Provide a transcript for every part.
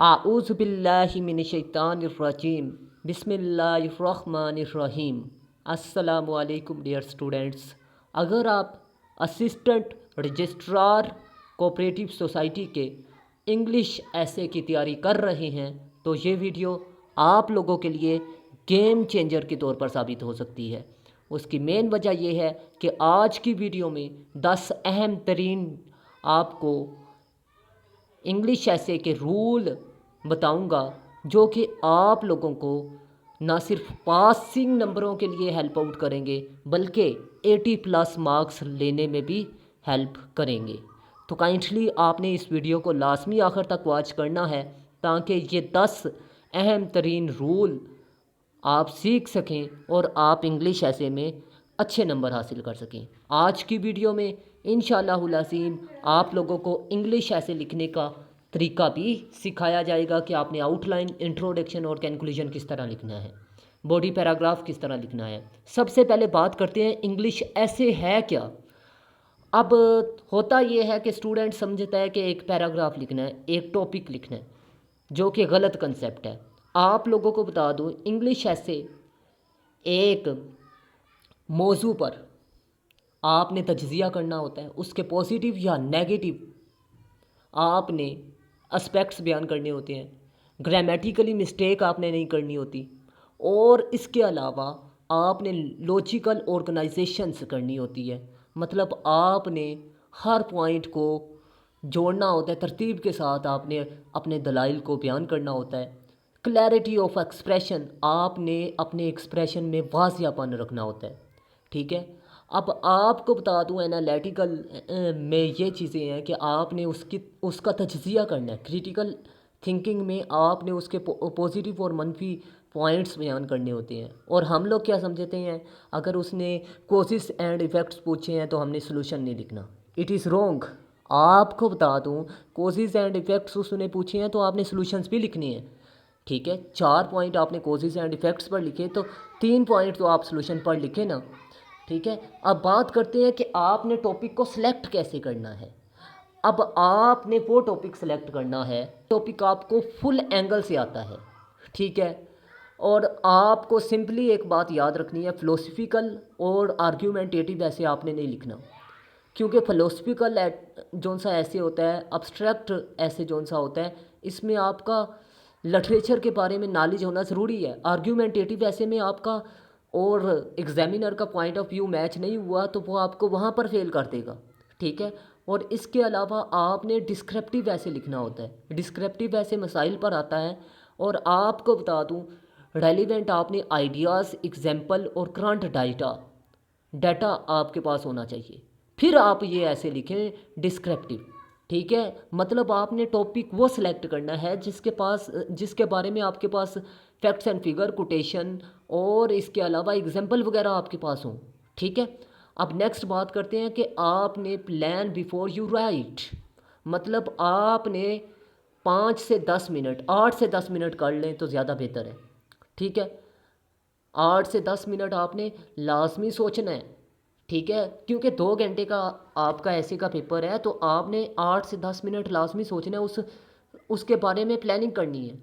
आऊज़ु बिल्लाहि मिनश्शैतानिर्रजीम बिस्मिल्लाहिर्रहमानिर्रहीम। अस्सलामु अलैकुम डियर स्टूडेंट्स। अगर आप असिस्टेंट रजिस्ट्रार कोऑपरेटिव सोसाइटी के इंग्लिश ऐसे की तैयारी कर रहे हैं तो ये वीडियो आप लोगों के लिए गेम चेंजर के तौर पर साबित हो सकती है। उसकी मेन वजह यह है कि आज की वीडियो में 10 अहम तरीन आपको इंग्लिश ऐसे के रूल बताऊंगा जो कि आप लोगों को ना सिर्फ पासिंग नंबरों के लिए हेल्प आउट करेंगे बल्कि 80+ मार्क्स लेने में भी हेल्प करेंगे। तो काइंडली आपने इस वीडियो को लाजमी आखिर तक वॉच करना है ताकि ये 10 अहम तरीन रूल आप सीख सकें और आप इंग्लिश ऐसे में अच्छे नंबर हासिल कर सकें। आज की वीडियो में इंशाअल्लाहुल अज़ीम आप लोगों को इंग्लिश ऐसे लिखने का तरीका भी सिखाया जाएगा कि आपने आउटलाइन, इंट्रोडक्शन और कंक्लूजन किस तरह लिखना है, बॉडी पैराग्राफ किस तरह लिखना है। सबसे पहले बात करते हैं इंग्लिश ऐसे है क्या। अब होता यह है कि स्टूडेंट समझता है कि एक पैराग्राफ लिखना है, एक टॉपिक लिखना है, जो कि गलत कंसेप्ट है। आप लोगों को बता दूं, इंग्लिश ऐसे एक मौजू पर आपने तज्ज़िया करना होता है, उसके पॉजिटिव या नेगेटिव आपने एस्पेक्ट्स बयान करने होते हैं, ग्रामेटिकली मिस्टेक आपने नहीं करनी होती, और इसके अलावा आपने लॉजिकल ऑर्गेनाइजेशंस करनी होती है। मतलब आपने हर पॉइंट को जोड़ना होता है, तरतीब के साथ आपने अपने दलाइल को बयान करना होता है। क्लैरिटी ऑफ एक्सप्रेशन, आपने अपने एक्सप्रेशन में वाज़ियापन रखना होता है। ठीक है। अब आपको बता दूं एनालिटिकल में ये चीज़ें हैं कि आपने उसका तज्ज़िया करना है। क्रिटिकल थिंकिंग में आपने उसके पॉजिटिव और मनफी पॉइंट्स बयान करने होते हैं। और हम लोग क्या समझते हैं, अगर उसने कॉजेस एंड इफ़ेक्ट्स पूछे हैं तो हमने सोल्यूशन नहीं लिखना। It is wrong. आपको बता दूं, कॉजेस एंड इफ़ेक्ट्स उसने पूछे हैं तो आपने सोल्यूशंस भी लिखने हैं। ठीक है, 4 पॉइंट आपने कॉजेस एंड इफ़ेक्ट्स पर लिखे तो 3 पॉइंट तो आप सोल्यूशन पर लिखे ना। ठीक है। अब बात करते हैं कि आपने टॉपिक को सिलेक्ट कैसे करना है। अब आपने वो टॉपिक सेलेक्ट करना है, टॉपिक आपको फुल एंगल से आता है। ठीक है। और आपको सिंपली एक बात याद रखनी है, फ़िलोसफिकल और आर्ग्यूमेंटेटिव ऐसे आपने नहीं लिखना, क्योंकि फ़िलोसफिकल जौन सा ऐसे होता है, अब्स्ट्रैक्ट ऐसे जौन सा होता है, इसमें आपका लिटरेचर के बारे में नॉलेज होना ज़रूरी है। आर्ग्यूमेंटेटिव ऐसे में आपका और एग्जामिनर का पॉइंट ऑफ व्यू मैच नहीं हुआ तो वो आपको वहाँ पर फेल कर देगा। ठीक है। और इसके अलावा आपने डिस्क्रिप्टिव ऐसे लिखना होता है। डिस्क्रिप्टिव ऐसे मसाइल पर आता है। और आपको बता दूं, रेलिवेंट आपने आइडियाज़, एग्जाम्पल और करंट डाटा आपके पास होना चाहिए, फिर आप ये ऐसे लिखें डिस्क्रिप्टिव। ठीक है। मतलब आपने टॉपिक वो सिलेक्ट करना है जिसके बारे में आपके पास फैक्ट्स एंड फिगर, कोटेशन और इसके अलावा एग्जाम्पल वगैरह आपके पास हों। ठीक है। अब नेक्स्ट बात करते हैं कि आपने प्लान बिफोर यू राइट। मतलब आपने 5 से 10 मिनट, 8 से 10 मिनट कर लें तो ज़्यादा बेहतर है। ठीक है। 8 से 10 मिनट आपने लाजमी सोचना है। ठीक है, क्योंकि 2 घंटे का आपका ऐसे का पेपर है तो आपने 8 से 10 मिनट लाजमी सोचना है, उसके बारे में प्लानिंग करनी है।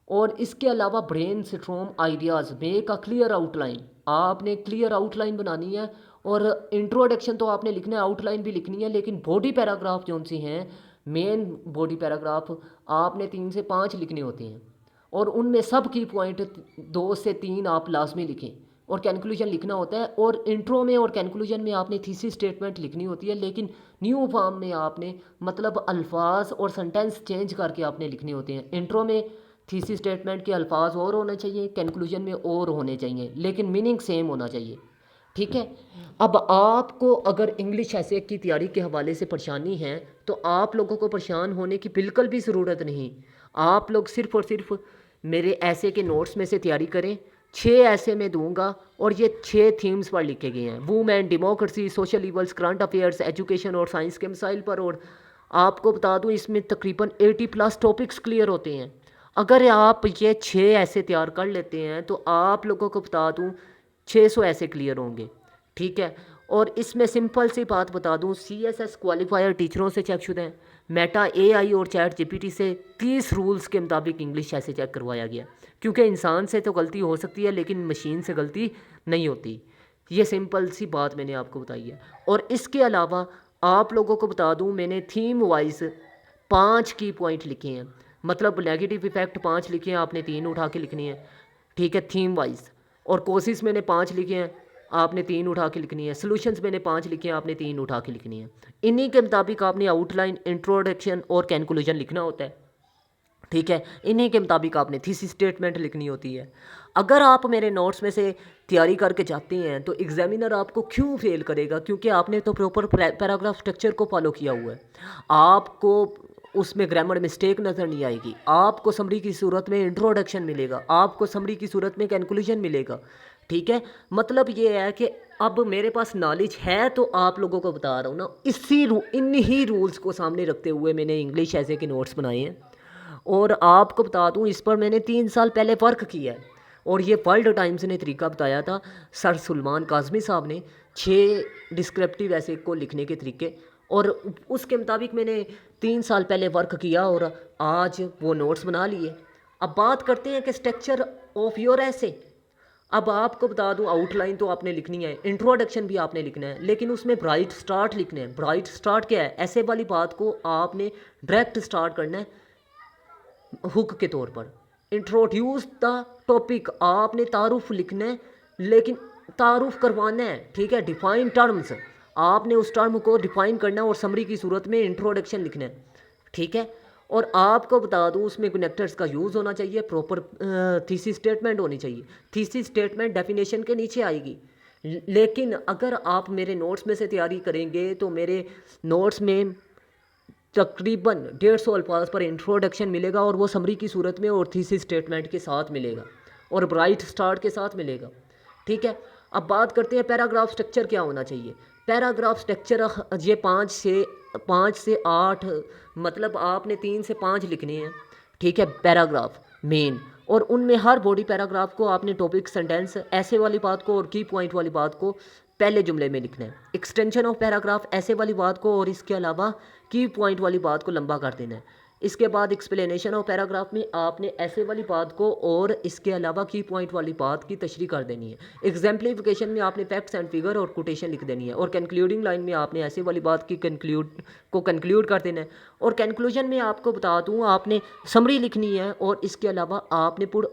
और इसके अलावा brain storm ideas, make a clear outline, आपने क्लियर आउटलाइन बनानी है। और इंट्रोडक्शन तो आपने लिखना है, आउटलाइन भी लिखनी है, लेकिन बॉडी पैराग्राफ जौन सी हैं, मेन बॉडी पैराग्राफ आपने 3 से 5 लिखने होते हैं और उनमें सब की पॉइंट 2 से 3 आप लाजमी लिखें। और कैलकुलेशन लिखना होता है। और इंट्रो में और कैलकुलेशन में आपने थीसिस स्टेटमेंट लिखनी होती है, लेकिन न्यू फॉर्म में आपने मतलब अल्फाज और सेंटेंस चेंज करके आपने लिखने होते हैं। इंट्रो में थीसिस स्टेटमेंट के अल्फाज और होने चाहिए, कैलकुलेशन में और होने चाहिए, लेकिन मीनिंग सेम होना चाहिए। ठीक है। अब आपको अगर इंग्लिश ऐसे की तैयारी के हवाले से परेशानी है तो आप लोगों को परेशान होने की बिल्कुल भी ज़रूरत नहीं। आप लोग सिर्फ़ और सिर्फ मेरे ऐसे के नोट्स में से तैयारी करें। 6 ऐसे मैं दूंगा और ये 6 थीम्स पर लिखे गए हैं, women, democracy, social evils, current affairs, education और साइंस के मसाइल पर। और आपको बता दूं, इसमें तकरीबन 80+ टॉपिक्स क्लियर होते हैं। अगर आप ये 6 ऐसे तैयार कर लेते हैं तो आप लोगों को बता दूं 600 ऐसे क्लियर होंगे। ठीक है। और इसमें सिंपल सी बात बता दूं, CSS क्वालिफायर टीचरों से चेकशुदा हैं, मेटा एआई और चैट जीपीटी से 30 रूल्स के मुताबिक इंग्लिश ऐसे चेक करवाया गया, क्योंकि इंसान से तो गलती हो सकती है लेकिन मशीन से गलती नहीं होती। ये सिंपल सी बात मैंने आपको बताई है। और इसके अलावा आप लोगों को बता दूं, मैंने थीम वाइज 5 की पॉइंट लिखे हैं, मतलब नेगेटिव इफेक्ट 5 लिखे हैं, आपने 3 उठा के लिखनी है, ठीक है, थीम वाइज। और कोशिश मैंने 5 लिखे हैं, आपने 3 उठा के लिखनी है। सॉल्यूशंस मैंने 5 लिखे हैं, आपने 3 उठा के लिखनी है। इन्हीं के मुताबिक आपने आउटलाइन, इंट्रोडक्शन और कंक्लूजन लिखना होता है, ठीक है। इन्हीं के मुताबिक आपने थीसिस स्टेटमेंट लिखनी होती है। अगर आप मेरे नोट्स में से तैयारी करके जाते हैं तो एग्जामिनर आपको क्यों फेल करेगा, क्योंकि आपने तो प्रॉपर पैराग्राफ स्ट्रक्चर को फॉलो किया हुआ है। आपको उसमें ग्रामर मिस्टेक नज़र नहीं आएगी, आपको समरी की सूरत में इंट्रोडक्शन मिलेगा, आपको समरी की सूरत में कंक्लूजन मिलेगा, ठीक है। मतलब ये है कि अब मेरे पास नॉलेज है तो आप लोगों को बता रहा हूँ ना, इन ही रूल्स को सामने रखते हुए मैंने इंग्लिश ऐसे के नोट्स बनाए हैं। और आपको बता दूं, इस पर मैंने 3 साल पहले वर्क किया है और ये वर्ल्ड टाइम्स ने तरीका बताया था सर सलमान काज़मी साहब ने, 6 डिस्क्रिप्टिव ऐसे को लिखने के तरीके, और उसके मुताबिक मैंने 3 साल पहले वर्क किया और आज वो नोट्स बना लिए। अब बात करते हैं कि स्ट्रक्चर ऑफ योर ऐसे। अब आपको बता दूं, आउटलाइन तो आपने लिखनी है, इंट्रोडक्शन भी आपने लिखना है, लेकिन उसमें ब्राइट स्टार्ट लिखना है। ब्राइट स्टार्ट क्या है? ऐसे वाली बात को आपने डायरेक्ट स्टार्ट करना है हुक के तौर पर। इंट्रोड्यूस द टॉपिक, आपने तारुफ लिखना है, लेकिन तारुफ करवाना है, ठीक है। डिफाइन टर्म्स, आपने उस टर्म को डिफाइन करना है और समरी की सूरत में इंट्रोडक्शन लिखना है, ठीक है। और आपको बता दूं, उसमें कनेक्टर्स का यूज़ होना चाहिए, प्रॉपर थीसिस स्टेटमेंट होनी चाहिए। थीसिस स्टेटमेंट डेफिनेशन के नीचे आएगी, लेकिन अगर आप मेरे नोट्स में से तैयारी करेंगे तो मेरे नोट्स में तकरीबन 150 अल्फाज पर इंट्रोडक्शन मिलेगा और वो समरी की सूरत में और थीसिस स्टेटमेंट के साथ मिलेगा और ब्राइट स्टार्ट के साथ मिलेगा, ठीक है। अब बात करते हैं पैराग्राफ स्ट्रक्चर क्या होना चाहिए। पैराग्राफ स्ट्रक्चर ये 5 से 8, मतलब आपने 3 से 5 लिखने हैं, ठीक है, पैराग्राफ मेन। और उनमें हर बॉडी पैराग्राफ को आपने टॉपिक, सेंटेंस, ऐसे वाली बात को और की पॉइंट वाली बात को पहले जुमले में लिखना है। एक्सटेंशन ऑफ पैराग्राफ, ऐसे वाली बात को और इसके अलावा की पॉइंट वाली बात को लंबा कर देना है। इसके बाद एक्सप्लेनेशन ऑफ पैराग्राफ में आपने ऐसे वाली बात को और इसके अलावा की पॉइंट वाली बात की तशरीह कर देनी है। एग्जाम्पलिफिकेशन में आपने फैक्ट्स एंड फिगर और कोटेशन लिख देनी है। और कंक्लूडिंग लाइन में आपने ऐसे वाली बात की कंक्लूड कर देना है। और कंक्लूजन में आपको बता दूँ, आपने समरी लिखनी है और इसके अलावा आपने पूरा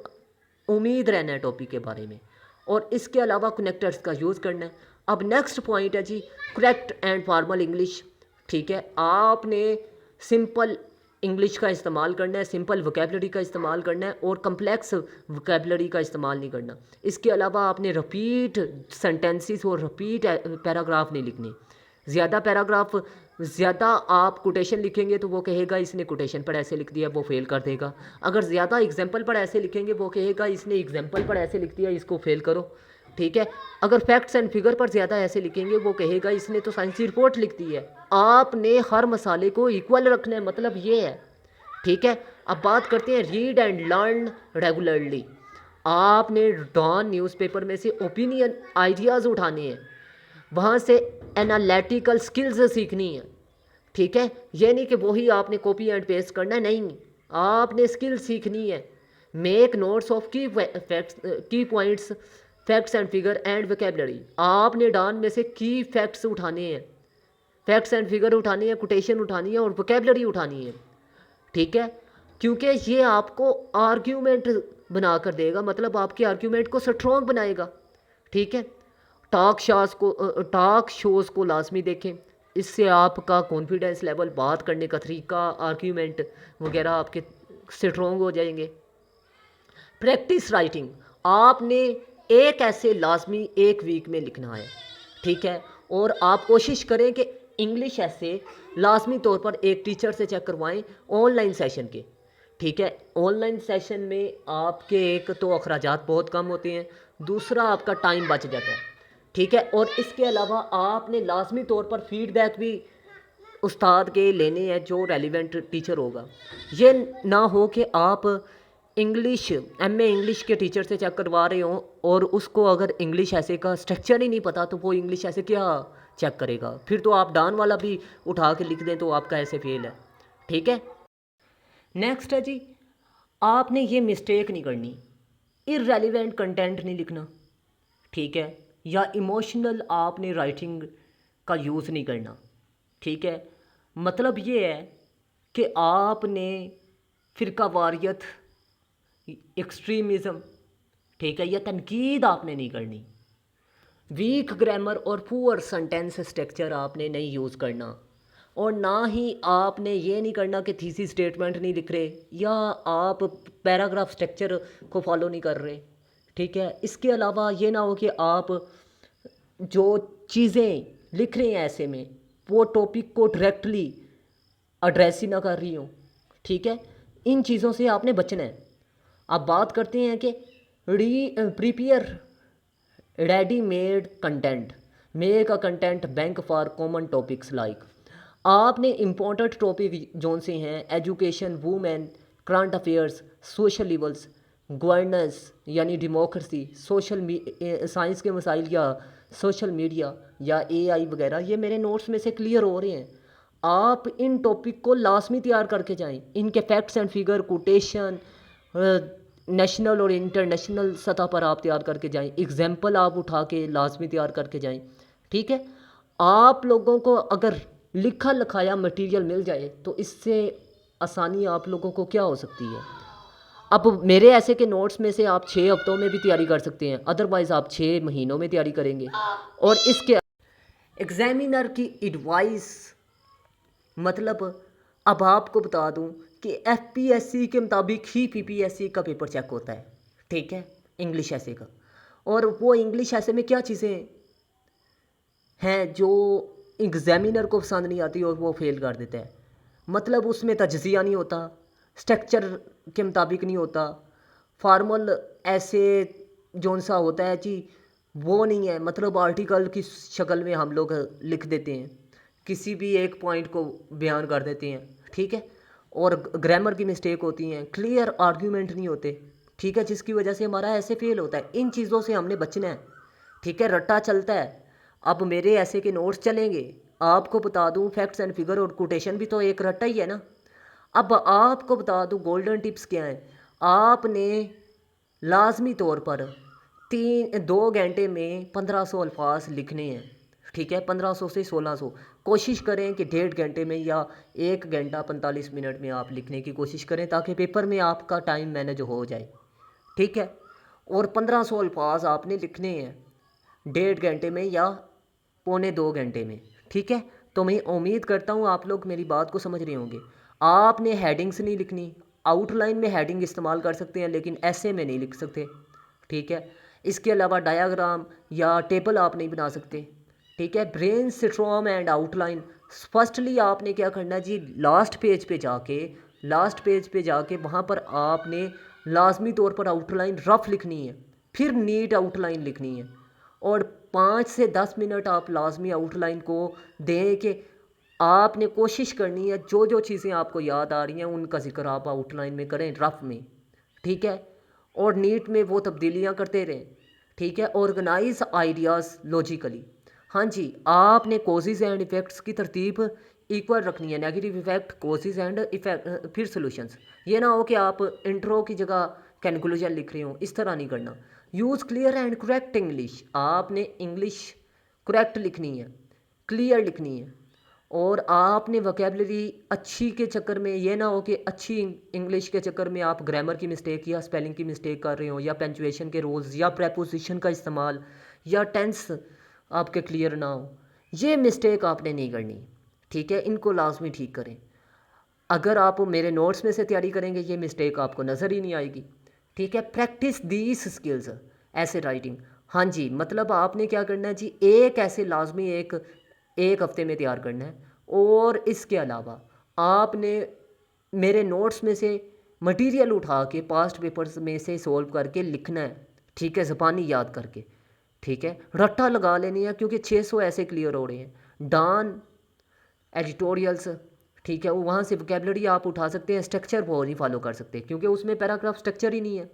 उम्मीद रहना है टॉपिक के बारे में, और इसके अलावा कनेक्टर्स का यूज़ करना है। अब नेक्स्ट पॉइंट है जी, करेक्ट एंड फॉर्मल इंग्लिश, ठीक है। आपने सिंपल इंग्लिश का इस्तेमाल करना है, सिंपल वोकैबलरी का इस्तेमाल करना है और कम्प्लेक्स वोकैबलरी का इस्तेमाल नहीं करना। इसके अलावा आपने रिपीट सेंटेंसेस और रिपीट पैराग्राफ नहीं लिखने। ज़्यादा आप कोटेशन लिखेंगे तो वो कहेगा इसने कोटेशन पर ऐसे लिख दिया, वो फेल कर देगा। अगर ज़्यादा एग्जाम्पल पर ऐसे लिखेंगे वो कहेगा इसने एग्जाम्पल पर ऐसे लिख दिया, इसको फेल करो, ठीक है। अगर फैक्ट्स एंड फिगर पर ज़्यादा ऐसे लिखेंगे वो कहेगा इसने तो साइंस की रिपोर्ट लिख दी है। आपने हर मसाले को इक्वल रखना है, मतलब ये है, ठीक है। अब बात करते हैं रीड एंड लर्न रेगुलरली। आपने डॉन न्यूज़पेपर में से ओपिनियन आइडियाज़ उठाने हैं, वहाँ से एनालिटिकल स्किल्स सीखनी है, ठीक है। ये नहीं कि वही आपने कॉपी एंड पेस्ट करना है, नहीं, आपने स्किल सीखनी है। मेक नोट्स ऑफ की points, facts and figure and vocabulary. आपने डॉन में से की फैक्ट्स उठाने हैं, फैक्ट्स एंड फिगर उठानी है, कोटेशन उठानी है और वोकैबलरी उठानी है, ठीक है। क्योंकि ये आपको आर्ग्यूमेंट बना कर देगा, मतलब आपके आर्ग्यूमेंट को स्ट्रॉन्ग बनाएगा, ठीक है। टॉक शोज़ को लाजमी देखें, इससे आपका कॉन्फिडेंस लेवल, बात करने का तरीका, आर्ग्यूमेंट वगैरह आपके स्ट्रॉन्ग हो जाएंगे। प्रैक्टिस राइटिंग, आपने एक ऐसे लाजमी 1 वीक में लिखना है, ठीक है। और आप कोशिश करें कि इंग्लिश ऐसे लाजमी तौर पर एक टीचर से चेक करवाएं ऑनलाइन सेशन के, ठीक है। ऑनलाइन सेशन में आपके एक तो अखराजात बहुत कम होते हैं, दूसरा आपका टाइम बच जाता है, ठीक है। और इसके अलावा आपने लाजमी तौर पर फीडबैक भी उस्ताद के लेने हैं जो रेलिवेंट टीचर होगा। ये ना हो कि आप MA इंग्लिश के टीचर से चेक करवा रहे हो और उसको अगर इंग्लिश ऐसे का स्ट्रक्चर ही नहीं पता तो वो इंग्लिश ऐसे क्या चेक करेगा। फिर तो आप डान वाला भी उठा के लिख दें तो आपका ऐसे फेल है, ठीक है। नेक्स्ट है जी, आपने ये मिस्टेक नहीं करनी, इररेलेवेंट कंटेंट नहीं लिखना, ठीक है, या इमोशनल आपने राइटिंग का यूज़ नहीं करना, ठीक है। मतलब ये है कि आपने फ़िरका वारियत, एक्सट्रीमिज़म, ठीक है, या तनकीद आपने नहीं करनी। वीक ग्रामर और पुअर सेंटेंस स्ट्रक्चर आपने नहीं यूज़ करना, और ना ही आपने ये नहीं करना कि थीसिस स्टेटमेंट नहीं लिख रहे या आप पैराग्राफ स्ट्रक्चर को फॉलो नहीं कर रहे, ठीक है। इसके अलावा ये ना हो कि आप जो चीज़ें लिख रहे हैं ऐसे में वो टॉपिक को डायरेक्टली एड्रेस ही ना कर रही हो, ठीक है। इन चीज़ों से आपने बचना है। अब बात करते हैं कि prepare ready made content, make a content bank for common topics like. आपने इम्पोर्टेंट टॉपिक जोन से हैं education, women, current affairs, social levels, governance यानी डेमोक्रेसी, साइंस के मसाइल या सोशल मीडिया या एआई वगैरह, ये मेरे नोट्स में से क्लियर हो रहे हैं। आप इन टॉपिक को लाजमी तैयार करके जाएं, इनके facts and figure, quotation, national और इंटरनेशनल सतह पर आप तैयार करके जाएं, एग्जाम्पल आप उठा के लाजमी तैयार करके जाएं, ठीक है। आप लोगों को अगर लिखा लिखाया मटेरियल मिल जाए तो इससे आसानी आप लोगों को क्या हो सकती है। अब मेरे ऐसे के नोट्स में से आप 6 हफ्तों में भी तैयारी कर सकते हैं, अदरवाइज़ आप 6 महीनों में तैयारी करेंगे। और इसके एग्जामिनर की एडवाइस, मतलब अब आपको बता दूं कि एफपीएससी के मुताबिक ही पीपीएससी का पेपर चेक होता है, ठीक है, इंग्लिश ऐसे का। और वो इंग्लिश ऐसे में क्या चीज़ें हैं जो एग्जामिनर को पसंद नहीं आती और वो फेल कर देता है। मतलब उसमें तजज़िया नहीं होता, स्ट्रक्चर के मुताबिक नहीं होता, फार्मल ऐसे जोन सा होता है जी वो नहीं है, मतलब आर्टिकल की शक्ल में हम लोग लिख देते हैं, किसी भी एक पॉइंट को बयान कर देते हैं, ठीक है। और ग्रामर की मिस्टेक होती हैं, क्लियर आर्ग्यूमेंट नहीं होते, ठीक है, जिसकी वजह से हमारा ऐसे फेल होता है। इन चीज़ों से हमने बचना है, ठीक है। रट्टा चलता है। अब मेरे ऐसे के नोट्स चलेंगे, आपको बता दूं फैक्ट्स एंड फिगर और कोटेशन भी तो एक रट्टा ही है ना। अब आपको बता दूं गोल्डन टिप्स क्या हैं। आपने लाजमी तौर पर 2 घंटे में 1500 अल्फाज लिखने हैं, ठीक है, 1500 से 1600। कोशिश करें कि 1.5 घंटे में या 1 घंटा 45 मिनट में आप लिखने की कोशिश करें ताकि पेपर में आपका टाइम मैनेज हो जाए, ठीक है। और 1500 अल्फाज आपने लिखने हैं 1.5 घंटे में या 1.25 घंटे में, ठीक है। तो मैं उम्मीद करता हूँ आप लोग मेरी बात को समझ रहे होंगे। आपने हेडिंग्स नहीं लिखनी, आउटलाइन में हेडिंग इस्तेमाल कर सकते हैं लेकिन ऐसे में नहीं लिख सकते, ठीक है। इसके अलावा डायाग्राम या टेबल आप नहीं बना सकते, ठीक है। Brain storm and outline, firstly आपने क्या करना है जी, लास्ट पेज पे जाके वहाँ पर आपने लाजमी तौर पर आउटलाइन रफ लिखनी है, फिर नीट आउटलाइन लिखनी है। और 5 से 10 मिनट आप लाजमी आउटलाइन को दें कि आपने कोशिश करनी है जो जो चीज़ें आपको याद आ रही हैं उनका जिक्र आप आउटलाइन में करें, रफ में, ठीक है। और नीट में वो तब्दीलियाँ करते रहें, ठीक है। ऑर्गेनाइज आइडियाज़ लॉजिकली, हाँ जी, आपने कोजेज़ एंड इफ़ेक्ट्स की तरतीब इक्वल रखनी है, negative effect, causes and effect, फिर सॉल्यूशंस। ये ना हो कि आप इंट्रो की जगह कंक्लूजन लिख रहे हो, इस तरह नहीं करना। Use clear and correct English, आपने इंग्लिश करेक्ट लिखनी है, क्लियर लिखनी है। और आपने वोकेबलरी अच्छी के चक्कर में ये ना हो कि अच्छी इंग्लिश के चक्कर में आप ग्रामर की मिस्टेक या स्पेलिंग की मिस्टेक कर रहे हो, या पंचुएशन के रूल्स या प्रेपोजिशन का इस्तेमाल या टेंस आपके क्लियर ना हो। ये मिस्टेक आपने नहीं करनी, ठीक है। इनको लाजमी ठीक करें। अगर आप मेरे नोट्स में से तैयारी करेंगे ये मिस्टेक आपको नज़र ही नहीं आएगी, ठीक है। प्रैक्टिस दीज स्किल्स ऐसे राइटिंग, हाँ जी, मतलब आपने क्या करना है जी, एक ऐसे लाजमी एक हफ्ते में तैयार करना है। और इसके अलावा आपने मेरे नोट्स में से मटेरियल उठा के पास्ट पेपर्स में से सॉल्व करके लिखना है, ठीक है, ज़बानी याद करके, ठीक है। रट्टा लगा लेनी है क्योंकि 600 ऐसे क्लियर हो रहे हैं। डॉन एडिटोरियल्स, ठीक है, वो वहाँ से वोकेबलरी आप उठा सकते हैं, स्ट्रक्चर वो नहीं फॉलो कर सकते क्योंकि उसमें पैराग्राफ स्ट्रक्चर ही नहीं है।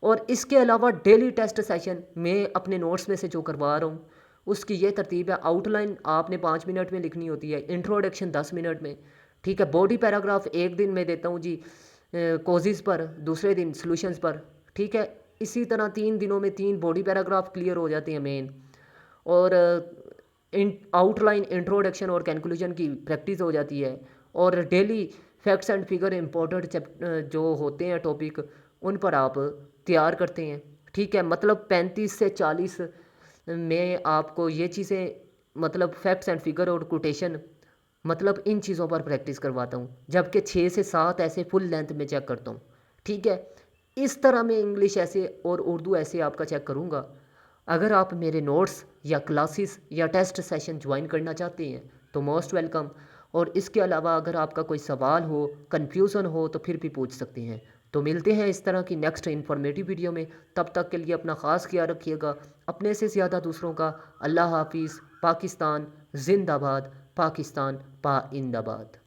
और इसके अलावा डेली टेस्ट सेशन में अपने नोट्स में से जो करवा रहा हूँ उसकी ये तरतीब है। आउटलाइन आपने 5 मिनट में लिखनी होती है, इंट्रोडक्शन 10 मिनट में, ठीक है। बॉडी पैराग्राफ एक दिन में देता हूँ जी कोजिज़ पर, दूसरे दिन सॉल्यूशंस पर, ठीक है। इसी तरह 3 दिनों में 3 बॉडी पैराग्राफ क्लियर हो जाते हैं मेन। और इन आउटलाइन, इंट्रोडक्शन और कंक्लूजन की प्रैक्टिस हो जाती है। और daily facts and figure important जो होते हैं टॉपिक, उन पर आप तैयार करते हैं, ठीक है। मतलब 35 से 40 में आपको ये चीज़ें, मतलब फैक्ट्स एंड फिगर और कोटेशन, मतलब इन चीज़ों पर प्रैक्टिस करवाता हूँ, जबकि 6 से 7 ऐसे फुल लेंथ में चेक करता हूँ, ठीक है। इस तरह मैं इंग्लिश ऐसे और उर्दू ऐसे आपका चेक करूँगा। अगर आप मेरे नोट्स या क्लासेस या टेस्ट सेशन ज्वाइन करना चाहते हैं तो मोस्ट वेलकम। और इसके अलावा अगर आपका कोई सवाल हो, कन्फ्यूज़न हो, तो फिर भी पूछ सकते हैं। तो मिलते हैं इस तरह की नेक्स्ट इन्फॉर्मेटिव वीडियो में। तब तक के लिए अपना ख़ास ख्याल रखिएगा, अपने से ज़्यादा दूसरों का। अल्लाह हाफिज़। पाकिस्तान जिंदाबाद, पाकिस्तान पाइंदाबाद।